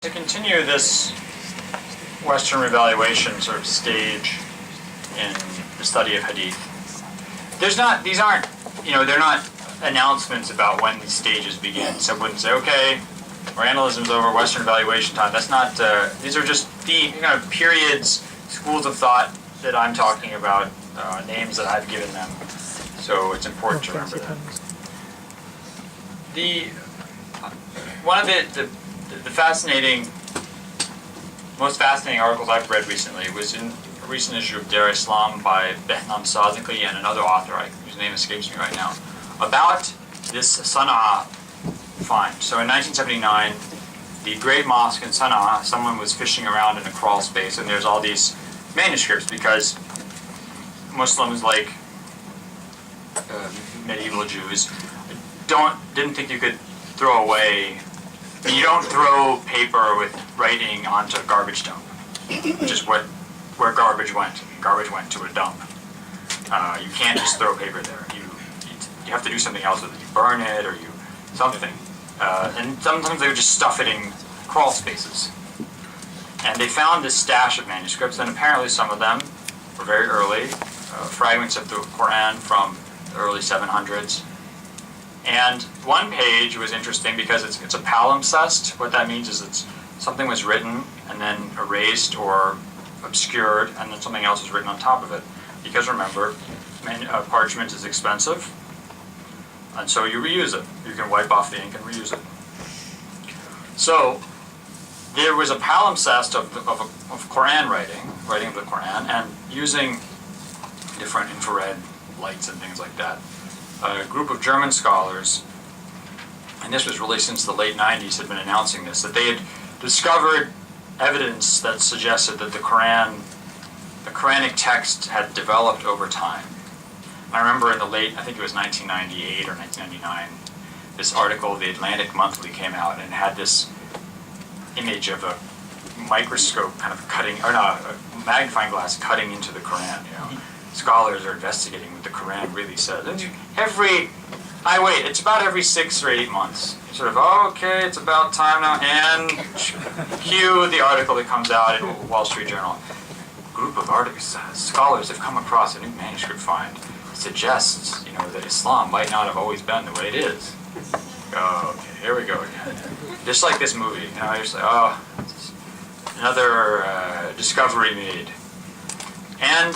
To continue this Western revaluation sort of stage in the study of Hadith, these aren't, they're not announcements about when these stages begin. So I wouldn't say, okay, Orientalism's over, Western evaluation time. That's not, these are just the periods, schools of thought that I'm talking about, names that I've given them. So it's important to remember that. One of the most fascinating articles I've read recently was in a recent issue of Dar Islam by Behnam Sazikli and another author, whose name escapes me right now, about this Sana'a find. So in 1979, the Great Mosque in Sana'a, someone was fishing around in a crawl space, and there's all these manuscripts because Muslims, like medieval Jews, didn't think you could throw away. You don't throw paper with writing onto a garbage dump, which is where garbage went. Garbage went to a dump. You can't just throw paper there. You have to do something else with it. You burn it or something. And sometimes they would just stuff it in crawl spaces. And they found this stash of manuscripts, and apparently some of them were very early, fragments of the Quran from the early 700s. And one page was interesting because it's a palimpsest. What that means is something was written and then erased or obscured, and then something else was written on top of it. Because remember, parchment is expensive, and so you reuse it. You can wipe off the ink and reuse it. So there was a palimpsest of Quran writing of the Quran, and using different infrared lights and things like that. A group of German scholars, and this was really since the late 90s, had been announcing this, that they had discovered evidence that suggested that the Quranic text had developed over time. I remember in the late, I think it was 1998 or 1999, this article, the Atlantic Monthly, came out and had this image of a microscope kind of a magnifying glass cutting into the Quran, Scholars are investigating what the Quran really says. It's about every 6 or 8 months. You're sort of, okay, it's about time now, and cue the article that comes out in Wall Street Journal. A group of scholars have come across a new manuscript find. It suggests, that Islam might not have always been the way it is. Okay, here we go again. Just like this movie, you're just like, another discovery made. And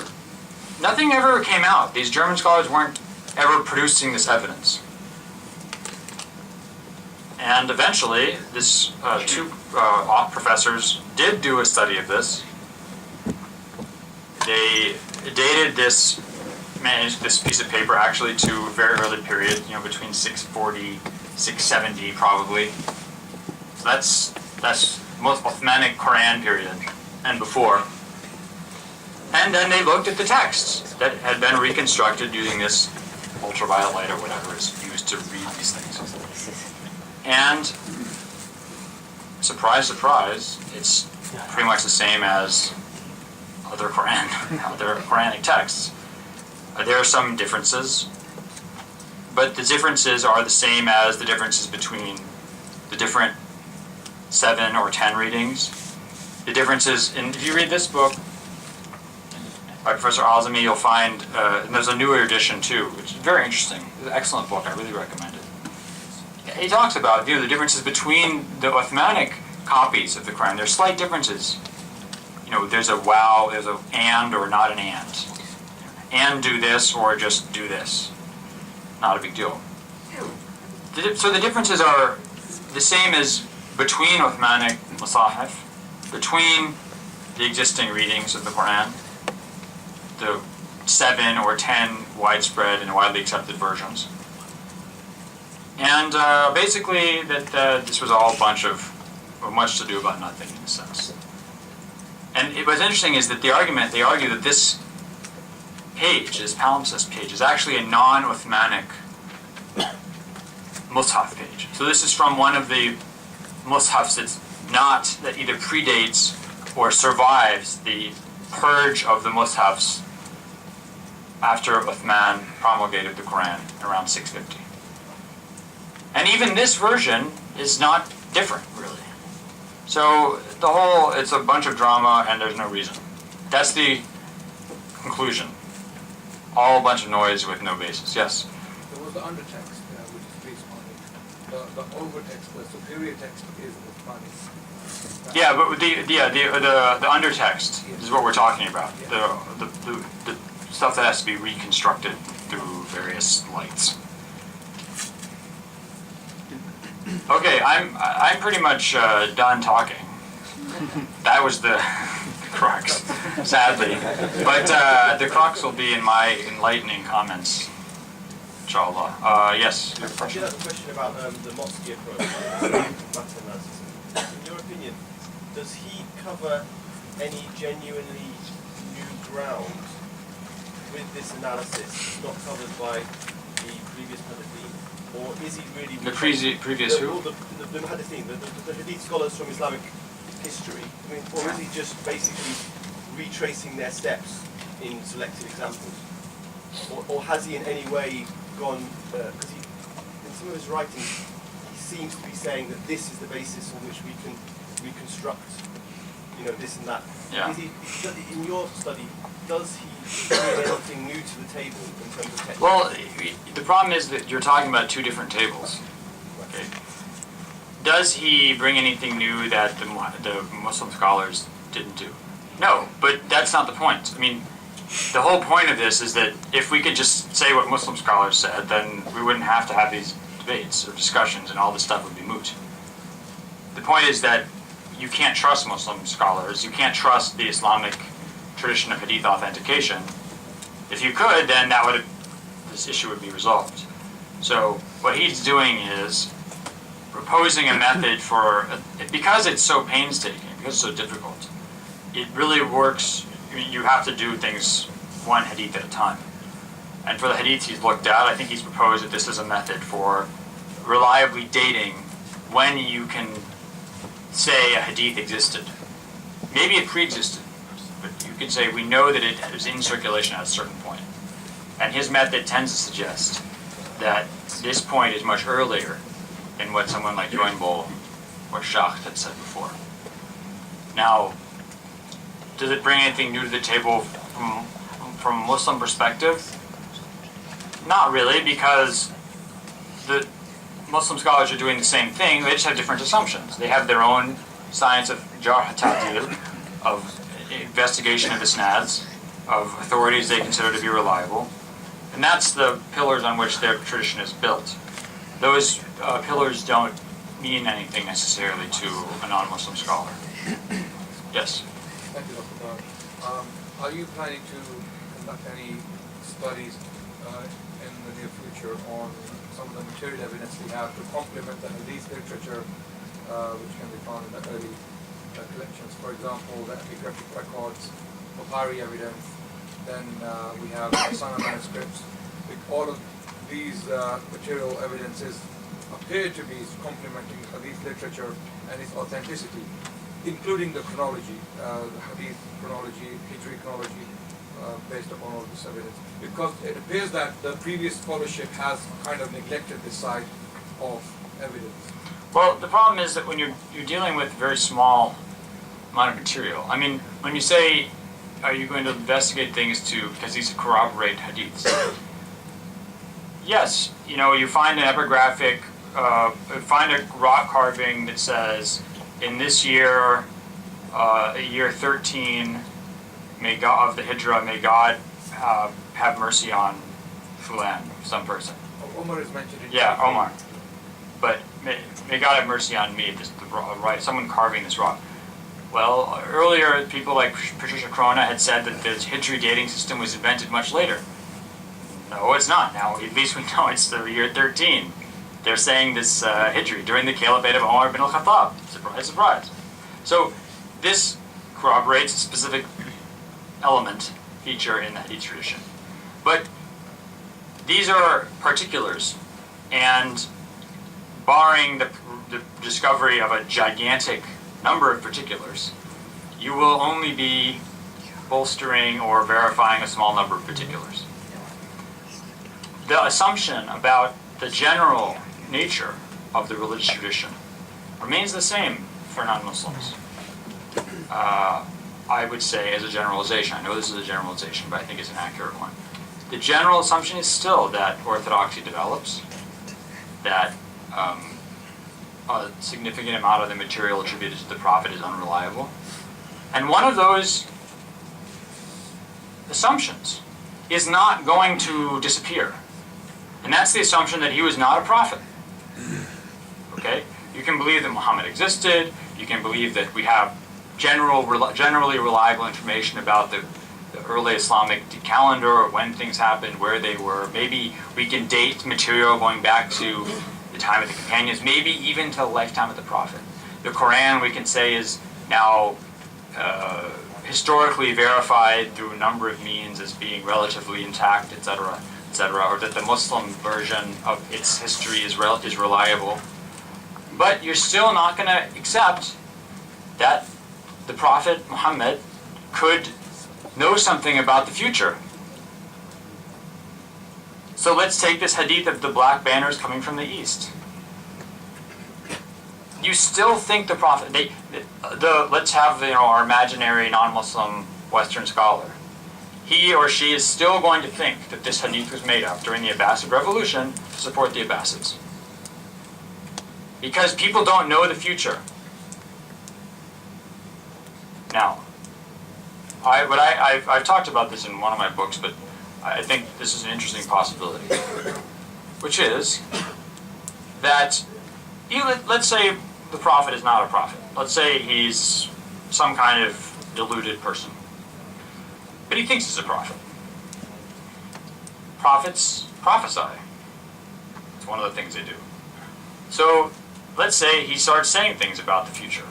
nothing ever came out. These German scholars weren't ever producing this evidence. And eventually, two professors did do a study of this. They dated this piece of paper actually to a very early period, between 640, 670 probably. So that's most Uthmanic Quran period and before. And then they looked at the texts that had been reconstructed using this ultraviolet light or whatever is used to read these things. And surprise, surprise, it's pretty much the same as other Quranic texts. There are some differences, but the differences are the same as the differences between the different 7 or 10 readings. The differences, if you read this book, by Professor al-Azami, you'll find, and there's a newer edition too, which is very interesting. It's an excellent book, I really recommend it. He talks about the differences between the Uthmanic copies of the Quran. There's slight differences. There's a wow, there's a and or not an and. And do this or just do this. Not a big deal. So the differences are the same as between Uthmanic Musahif, between the existing readings of the Quran, the 7 or 10 widespread and widely accepted versions. And basically that this was all a bunch of, much to do about nothing in a sense. And what's interesting is that they argue that this page, this palimpsest page, is actually a non-Uthmanic Mus'haf page. So this is from one of the Mus'hafs that either predates or survives the purge of the Mus'hafs after Uthman promulgated the Quran around 650. And even this version is not different, really. So the whole, it's a bunch of drama and there's no reason. That's the conclusion. All a bunch of noise with no basis. Yes? There was the undertext, which is based on it. The overtext, the superior text is the funny. Yeah, but the undertext is what we're talking about. Yeah. The stuff that has to be reconstructed through various lights. Okay, I'm pretty much done talking. That was the crux, sadly. But the crux will be in my enlightening comments, inshallah. Yes, your I question? did have a question about the Mosque approach. In your opinion, does he cover any genuinely new ground with this analysis not covered by the previous Hadithin? Or is he really... The previous who? The Hadithin, the Hadith scholars from Islamic history. I mean, or is he just basically retracing their steps in selected examples? Or has he in any way gone... Because in some of his writings, he seems to be saying that this is the basis on which we can reconstruct, you know, this and that. Yeah. Is he, in your study, does he bring anything new to the table in terms of technique? Well, the problem is that you're talking about two different tables. Okay. Does he bring anything new that the Muslim scholars didn't do? No, but that's not the point. I mean, the whole point of this is that if we could just say what Muslim scholars said, then we wouldn't have to have these debates or discussions and all this stuff would be moot. The point is that you can't trust Muslim scholars, you can't trust the Islamic tradition of hadith authentication. If you could, then this issue would be resolved. So what he's doing is proposing a method for, because it's so painstaking, because it's so difficult, it really works. I mean, you have to do things one hadith at a time. And for the hadiths he's looked at, I think he's proposed that this is a method for reliably dating when you can say a hadith existed. Maybe it pre-existed, but you could say we know that it was in circulation at a certain point. And his method tends to suggest that this point is much earlier than what someone like Joinbull or Shaykh had said before. Now, does it bring anything new to the table from a Muslim perspective? Not really, because the Muslim scholars are doing the same thing, they just have different assumptions. They have their own science of jarh ta'dil, of investigation of isnads, of authorities they consider to be reliable. And that's the pillars on which their tradition is built. Those pillars don't mean anything necessarily to a non-Muslim scholar. Yes? Thank you, Dr. Brown. Are you planning to conduct any studies in the near future on some of the material evidence we have to complement the hadith literature, which can be found in the early collections? For example, the epigraphic records, Bukhari evidence, then we have Sana manuscripts. With all of these material evidences appear to be complementing hadith literature and its authenticity, including the chronology, the hadith chronology, Hijri chronology, based upon all this evidence. Because it appears that the previous scholarship has kind of neglected this side of evidence. Well, the problem is that when you're dealing with a very small amount of material, I mean, when you say, are you going to investigate things because these corroborate hadiths? Yes, you know, you find an epigraphic, find a rock carving that says, in this year, year 13, may God of the Hijrah, may God have mercy on Fulan, some person. Omar is mentioned in Omar. But may God have mercy on me, someone carving this rock. Well, earlier people like Patricia Crona had said that the Hijri dating system was invented much later. No, it's not. Now, at least we know it's the year 13. They're saying this Hijri during the caliphate of Umar bin al-Khattab. Surprise, surprise. So this corroborates a specific element, feature in the Hadith tradition. But these are particulars, and barring the discovery of a gigantic number of particulars, you will only be bolstering or verifying a small number of particulars. The assumption about the general nature of the religious tradition remains the same for non-Muslims. I would say, as a generalization, I know this is a generalization, but I think it's an accurate one. The general assumption is still that orthodoxy develops, that a significant amount of the material attributed to the Prophet is unreliable. And one of those assumptions is not going to disappear. And that's the assumption that he was not a prophet. Okay? You can believe that Muhammad existed. You can believe that we have generally reliable information about the early Islamic calendar, when things happened, where they were. Maybe we can date material going back to the time of the companions, maybe even to the lifetime of the Prophet. The Quran, we can say, is now historically verified through a number of means as being relatively intact, etc., etc., or that the Muslim version of its history is reliable. But you're still not going to accept that the Prophet Muhammad could know something about the future. So let's take this hadith of the black banners coming from the east. You still think the Prophet, let's have our imaginary non-Muslim Western scholar. He or she is still going to think that this hadith was made up during the Abbasid Revolution to support the Abbasids. Because people don't know the future. Now, I've talked about this in one of my books, but I think this is an interesting possibility, which is that, let's say the Prophet is not a prophet. Let's say he's some kind of deluded person. But he thinks he's a prophet. Prophets prophesy. It's one of the things they do. So let's say he starts saying things about the future.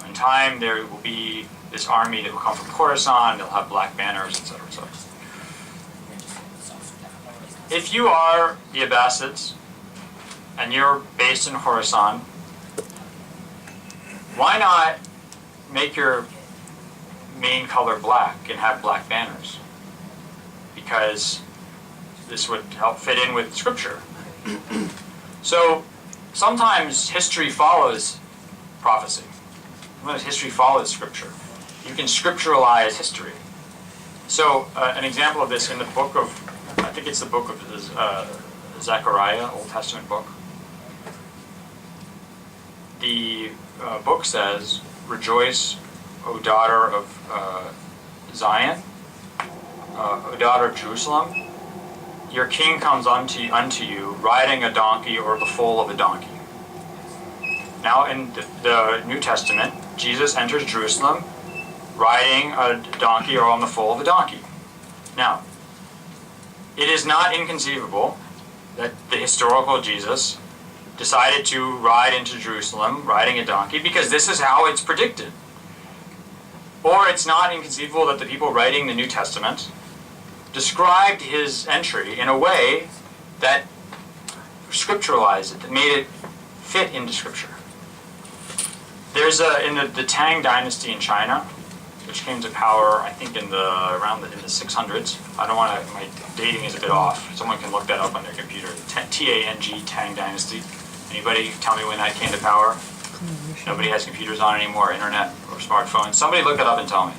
In time, there will be this army that will come from Khorasan. They'll have black banners, etc., etc. If you are the Abbasids and you're based in Khorasan, why not make your main color black and have black banners? Because this would help fit in with scripture. So sometimes history follows prophecy. Sometimes history follows scripture. You can scripturalize history. So an example of this in the book of, I think it's the book of Zechariah, Old Testament book. The book says, "Rejoice, O daughter of Zion, O daughter of Jerusalem. Your king comes unto you, riding a donkey or the foal of a donkey." Now in the New Testament, Jesus enters Jerusalem riding a donkey or on the foal of a donkey. Now, it is not inconceivable that the historical Jesus decided to ride into Jerusalem riding a donkey because this is how it's predicted. Or it's not inconceivable that the people writing the New Testament described his entry in a way that scripturalized it, that made it fit into scripture. There's in the Tang dynasty in China, which came to power, I think, in the 600s. I don't want to, my dating is a bit off. Someone can look that up on their computer. T-A-N-G, Tang dynasty. Anybody tell me when that came to power? Nobody has computers on anymore, internet or smartphones. Somebody look it up and tell me.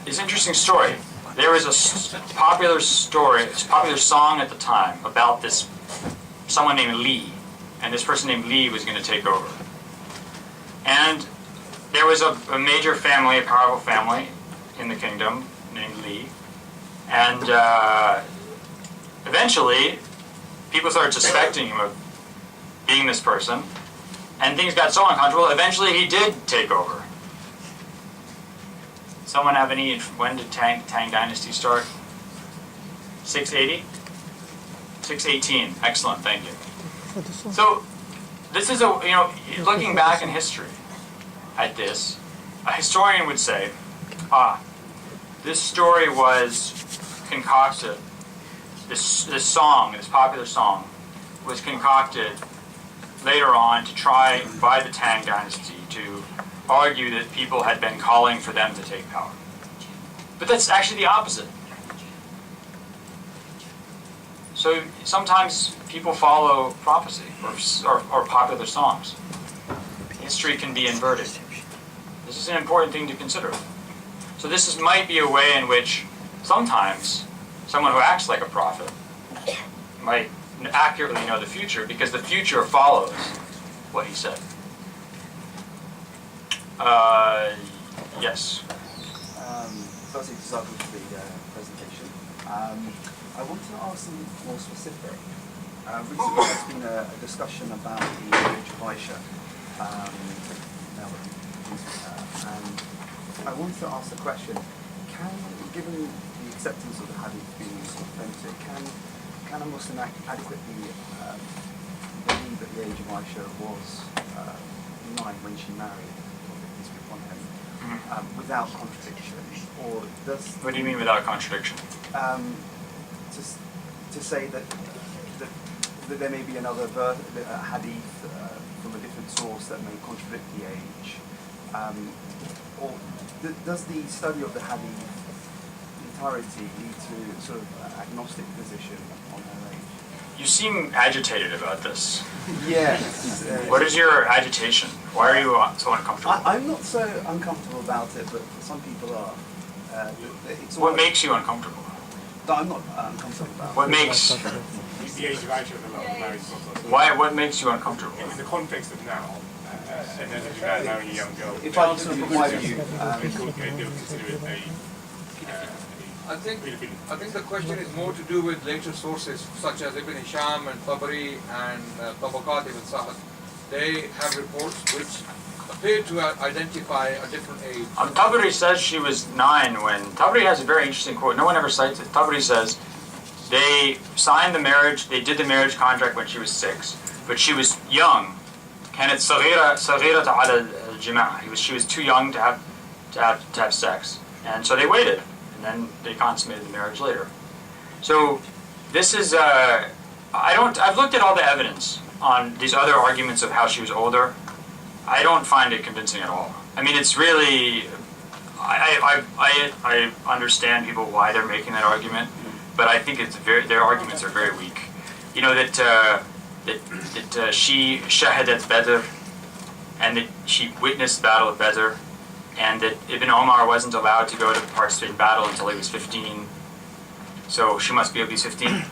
It's an interesting story. There was a popular song at the time about this, someone named Li. And this person named Li was going to take over. And there was a major family, a powerful family in the kingdom named Li. And eventually, people started suspecting him of being this person. And things got so uncomfortable, eventually he did take over. Someone have any, when did Tang Dynasty start? 680? 618, excellent, thank you. So, this is looking back in history at this, a historian would say, this story was concocted, this popular song, was concocted later on to try, by the Tang Dynasty, to argue that people had been calling for them to take power. But that's actually the opposite. So sometimes people follow prophecy or popular songs. History can be inverted. This is an important thing to consider. So might be a way in which sometimes someone who acts like a prophet might accurately know the future, because the future follows what he said. Yes. Firstly, to start with the presentation, I wanted to ask something more specific. Recently there's been a discussion about the age of Aisha, and I wanted to ask the question, given the acceptance of the hadith being authentic, can a Muslim adequately believe that the age of Aisha was 9 when she married, without contradiction? Or does... What do you mean without contradiction? To say that there may be another hadith from a different source that may contradict the age, or does the study of the hadith entirety lead to sort of agnostic position on her age? You seem agitated about this. Yes. What is your agitation? Why are you so uncomfortable? I'm not so uncomfortable about it, but some people are. What makes you uncomfortable? No, I'm not uncomfortable about it. What makes... The age of Aisha and a lot of married scholars. Why? What makes you uncomfortable? In the context of now, and then as you're marrying a young girl, If I sort of put my view, they'll consider it I think the question is more to do with later sources such as Ibn Hisham and Tabari and Tabaqat ibn Sa'ad. They have reports which appear to identify a different age. Tabari says she was 9 when... Tabari has a very interesting quote. No one ever cites it. Tabari says they signed the marriage, they did the marriage contract when she was 6, but she was young. كانت صغيرة على الجماع. She was too young to have sex, and so they waited, and then they consummated the marriage later. So this is I've looked at all the evidence on these other arguments of how she was older. I don't find it convincing at all. I mean, it's really, I understand people why they're making that argument, but I think their arguments are very weak. You know that she shahadat Badr, and that she witnessed the Battle of Badr, and that Ibn Omar wasn't allowed to go to participate in battle until he was 15, so she must be at least 15.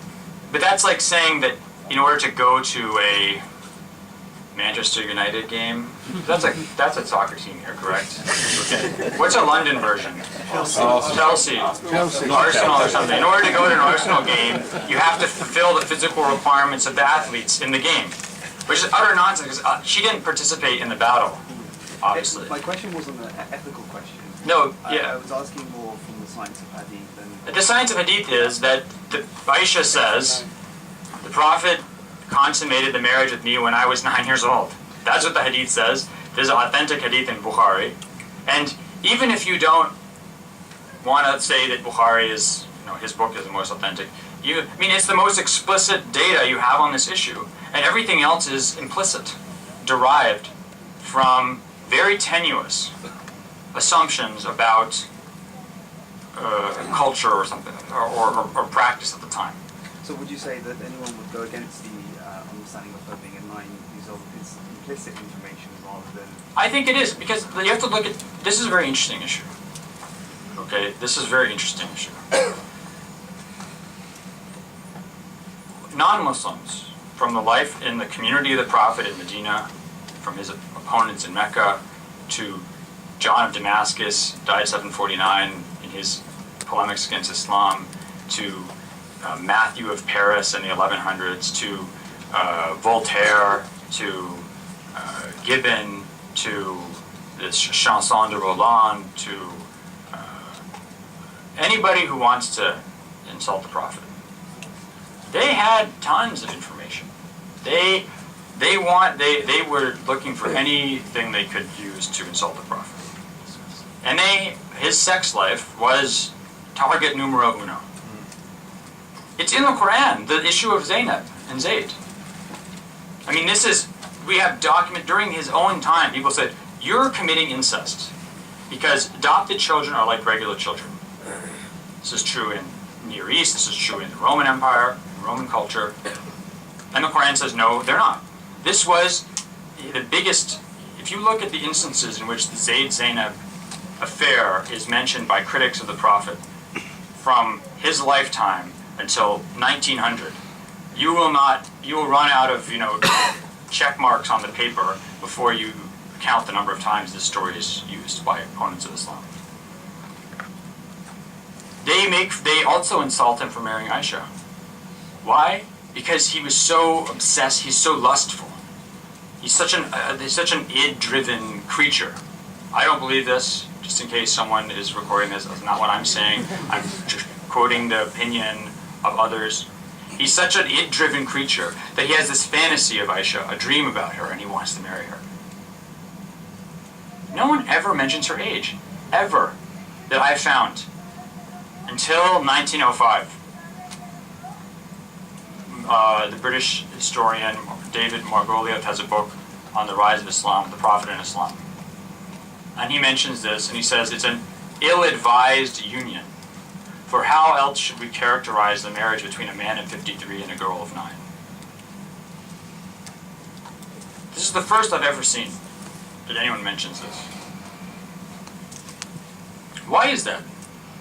But that's like saying that in order to go to a Manchester United game, that's a soccer team here, correct? Okay. What's a London version? Chelsea. Arsenal or something. In order to go to an Arsenal game, you have to fulfill the physical requirements of the athletes in the game, which is utter nonsense because she didn't participate in the battle, obviously. My question wasn't an ethical question. No, yeah. I was asking more from the science of hadith. The science of hadith is that Aisha says the Prophet consummated the marriage with me when I was 9 years old. That's what the hadith says. There's an authentic hadith in Bukhari. And even if you don't want to say that Bukhari is, his book is the most authentic, it's the most explicit data you have on this issue. And everything else is implicit, derived from very tenuous assumptions about culture or something, or practice at the time. So would you say that anyone would go against the understanding of her being a 9 years old? It's implicit information rather than... I think it is, because you have to look at... This is a very interesting issue. Okay, this is a very interesting issue. Non-Muslims, from the life in the community of the Prophet in Medina, from his opponents in Mecca, to John of Damascus, died 749 in his polemics against Islam, to Matthew of Paris in the 1100s, to Voltaire, to Gibbon, to this Chanson de Roland, to anybody who wants to insult the Prophet. They had tons of information. They were looking for anything they could use to insult the Prophet. And his sex life was target numero uno. It's in the Quran, the issue of Zainab and Zayd. We have document during his own time, people said, you're committing incest because adopted children are like regular children. This is true in Near East, this is true in the Roman Empire. in Roman culture. And the Quran says, no, they're not. This was the biggest, if you look at the instances in which the Zayd-Zainab affair is mentioned by critics of the Prophet from his lifetime until 1900, you will run out of, check marks on the paper before you count the number of times this story is used by opponents of Islam. They also insult him for marrying Aisha. Why? Because he was so obsessed, he's so lustful. He's such an id-driven creature. I don't believe this, just in case someone is recording this. That's not what I'm saying. I'm just quoting the opinion of others. He's such an id-driven creature that he has this fantasy of Aisha, a dream about her, and he wants to marry her. No one ever mentions her age, ever, that I've found, until 1905. The British historian David Margoliouth has a book on the rise of Islam, the Prophet in Islam. And he mentions this, and he says it's an ill-advised union. For how else should we characterize the marriage between a man of 53 and a girl of 9? This is the first I've ever seen that anyone mentions this. Why is that?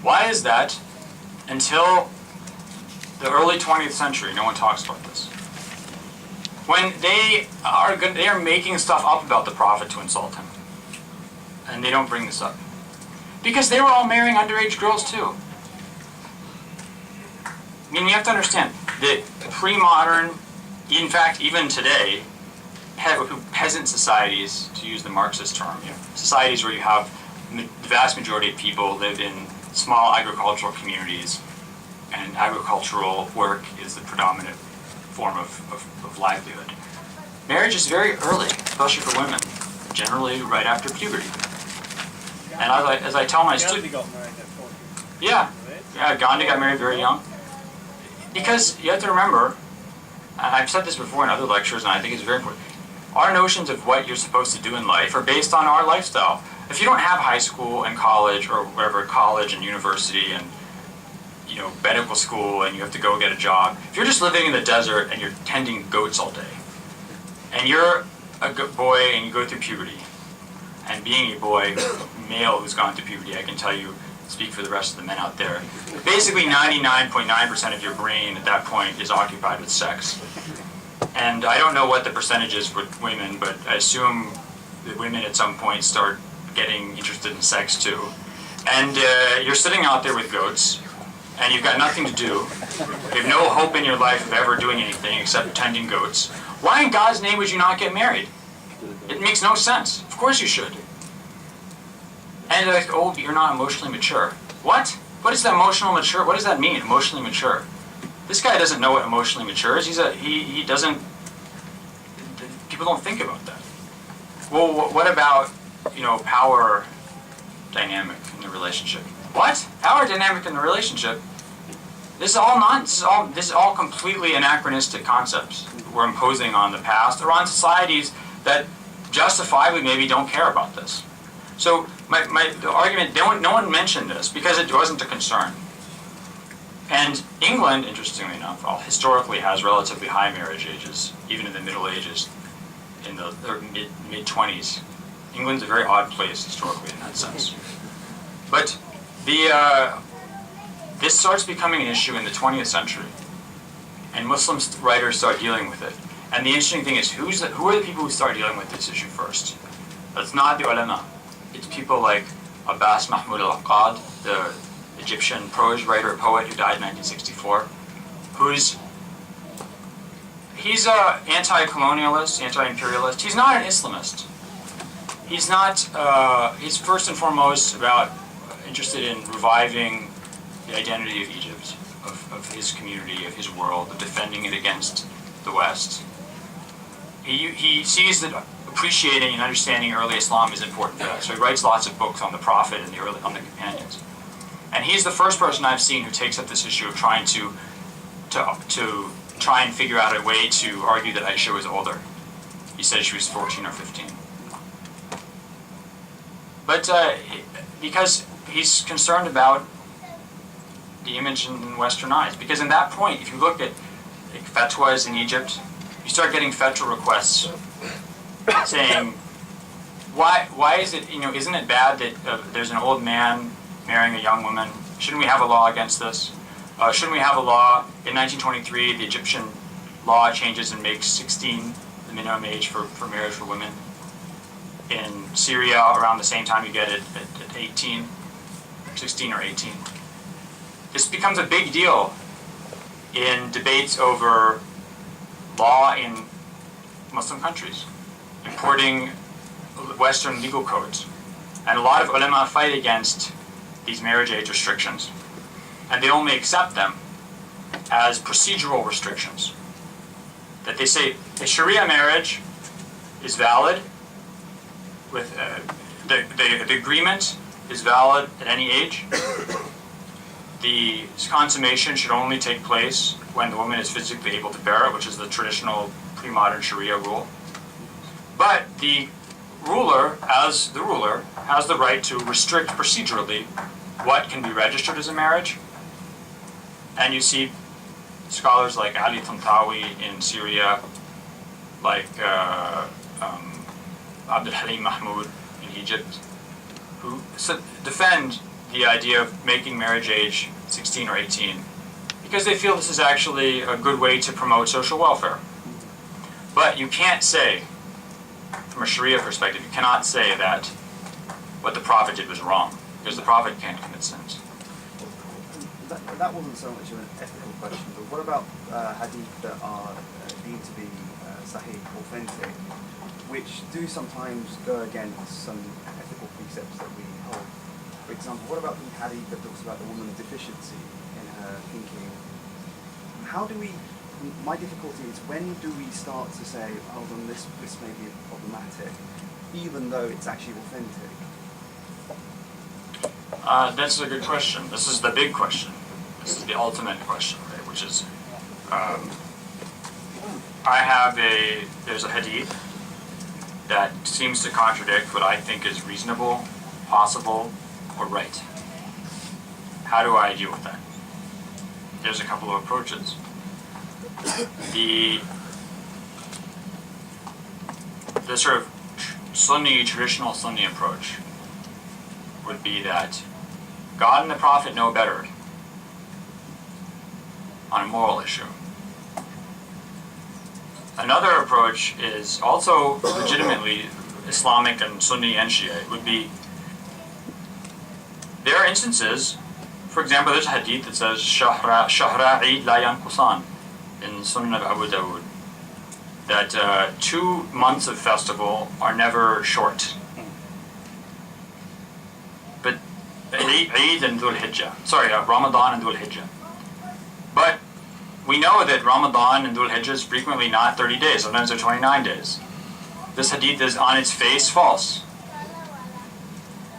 Why is that until the early 20th century, no one talks about this? When they are making stuff up about the Prophet to insult him. And they don't bring this up. Because they were all marrying underage girls too. I mean, you have to understand that pre-modern, in fact, even today, peasant societies, to use the Marxist term, societies where you have the vast majority of people live in small agricultural communities, and agricultural work is the predominant form of livelihood. Marriage is very early, especially for women, generally right after puberty. And as I tell my students, Gandhi got married at 40. yeah, Gandhi got married very young. Because you have to remember, and I've said this before in other lectures, and I think it's very important, our notions of what you're supposed to do in life are based on our lifestyle. If you don't have high school and college, or whatever, college and university and medical school, and you have to go get a job, if you're just living in the desert and you're tending goats all day, and you're a boy and you go through puberty, and being a boy, male who's gone through puberty, I can tell you, speak for the rest of the men out there, basically 99.9% of your brain at that point is occupied with sex. And I don't know what the percentage is for women, but I assume that women at some point start getting interested in sex too. And you're sitting out there with goats, and you've got nothing to do. You have no hope in your life of ever doing anything except tending goats. Why in God's name would you not get married? It makes no sense. Of course you should. And they're like, oh, you're not emotionally mature. What? What is that emotional mature? What does that mean, emotionally mature? This guy doesn't know what emotionally mature is. He doesn't, people don't think about that. Well, what about, power dynamic in the relationship? What? Power dynamic in the relationship? This is all nonsense. This is all completely anachronistic concepts we're imposing on the past or on societies that justifiably maybe don't care about this. So the argument, no one mentioned this because it wasn't a concern. And England, interestingly enough, historically has relatively high marriage ages, even in the Middle Ages, in the mid-20s. England's a very odd place historically in that sense. But this starts becoming an issue in the 20th century, and Muslim writers start dealing with it. And the interesting thing is, who are the people who start dealing with this issue first? It's not the ulama. It's people like Abbas Mahmoud al-Aqad, the Egyptian prose writer, poet who died in 1964, he's an anti-colonialist, anti-imperialist. He's not an Islamist. He's not, he's first and foremost interested in reviving the identity of Egypt, of his community, of his world, of defending it against the West. He sees that appreciating and understanding early Islam is important for that. So he writes lots of books on the Prophet and on the companions. And he's the first person I've seen who takes up this issue of trying to try and figure out a way to argue that Aisha was older. He said she was 14 or 15. But because he's concerned about the image in Western eyes. Because in that point, if you look at like fatwas in Egypt, you start getting fatwa requests saying, why is it, isn't it bad that there's an old man marrying a young woman? Shouldn't we have a law against this? Shouldn't we have a law? In 1923, the Egyptian law changes and makes 16 the minimum age for marriage for women. In Syria, around the same time, you get it at 18, 16 or 18. This becomes a big deal in debates over law in Muslim countries, importing Western legal codes. And a lot of ulama fight against these marriage age restrictions. And they only accept them as procedural restrictions. That they say a Sharia marriage is valid, with the agreement is valid at any age. The consummation should only take place when the woman is physically able to bear it, which is the traditional pre-modern Sharia rule. But the ruler, as the ruler, has the right to restrict procedurally what can be registered as a marriage. And you see scholars like Ali Tantawi in Syria, like Abdul Halim Mahmoud in Egypt, who defend the idea of making marriage age 16 or 18 because they feel this is actually a good way to promote social welfare. But you can't say, from a Sharia perspective, you cannot say that what the Prophet did was wrong, because the Prophet can't commit sins. That wasn't so much of an ethical question, but what about hadith that are deemed to be sahih, authentic, which do sometimes go against some ethical precepts that we hold? For example, what about the hadith that talks about the woman's deficiency in her thinking? How do we, my difficulty is, when do we start to say, hold on, this may be problematic, even though it's actually authentic? That's a good question. This is the big question. This is the ultimate question, right? Which is, there's a hadith that seems to contradict what I think is reasonable, possible, or right. How do I deal with that? There's a couple of approaches. The sort of traditional Sunni approach would be that God and the Prophet know better on a moral issue. Another approach is also legitimately Islamic and Sunni and Shia. It would be, there are instances, for example, there's a hadith that says, Shahra Eid la yanqusan, in Sunan of Abu Dawud, that 2 months of festival are never short. But Eid and Dhul Hijjah, Ramadan and Dhul Hijjah. But we know that Ramadan and Dhul Hijjah is frequently not 30 days, sometimes they're 29 days. This hadith is on its face false.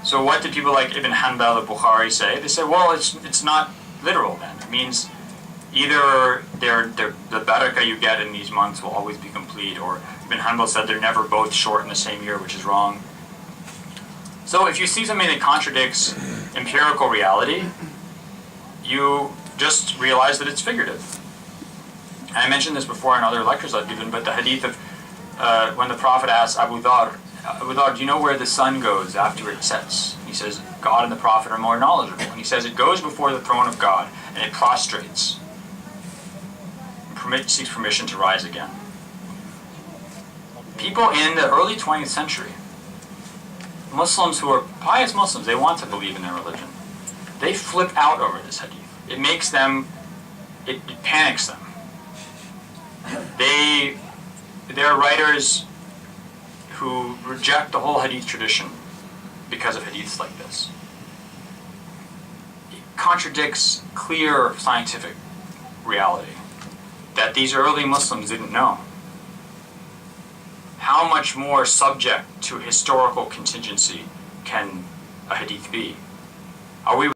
So what did people like Ibn Hanbal al-Bukhari say? They said, well, it's not literal then. It means either the barakah you get in these months will always be complete, or Ibn Hanbal said they're never both short in the same year, which is wrong. So if you see something that contradicts empirical reality, you just realize that it's figurative. And I mentioned this before in other lectures I've given, but the hadith of when the Prophet asks Abu Dhar, do you know where the sun goes after it sets? He says, God and the Prophet are more knowledgeable. And he says, it goes before the throne of God, and it prostrates, and seeks permission to rise again. People in the early 20th century, Muslims who are pious Muslims, they want to believe in their religion. They flip out over this hadith. It makes them, it panics them. There are writers who reject the whole hadith tradition because of hadiths like this. It contradicts clear scientific reality that these early Muslims didn't know. How much more subject to historical contingency can a hadith be? Are we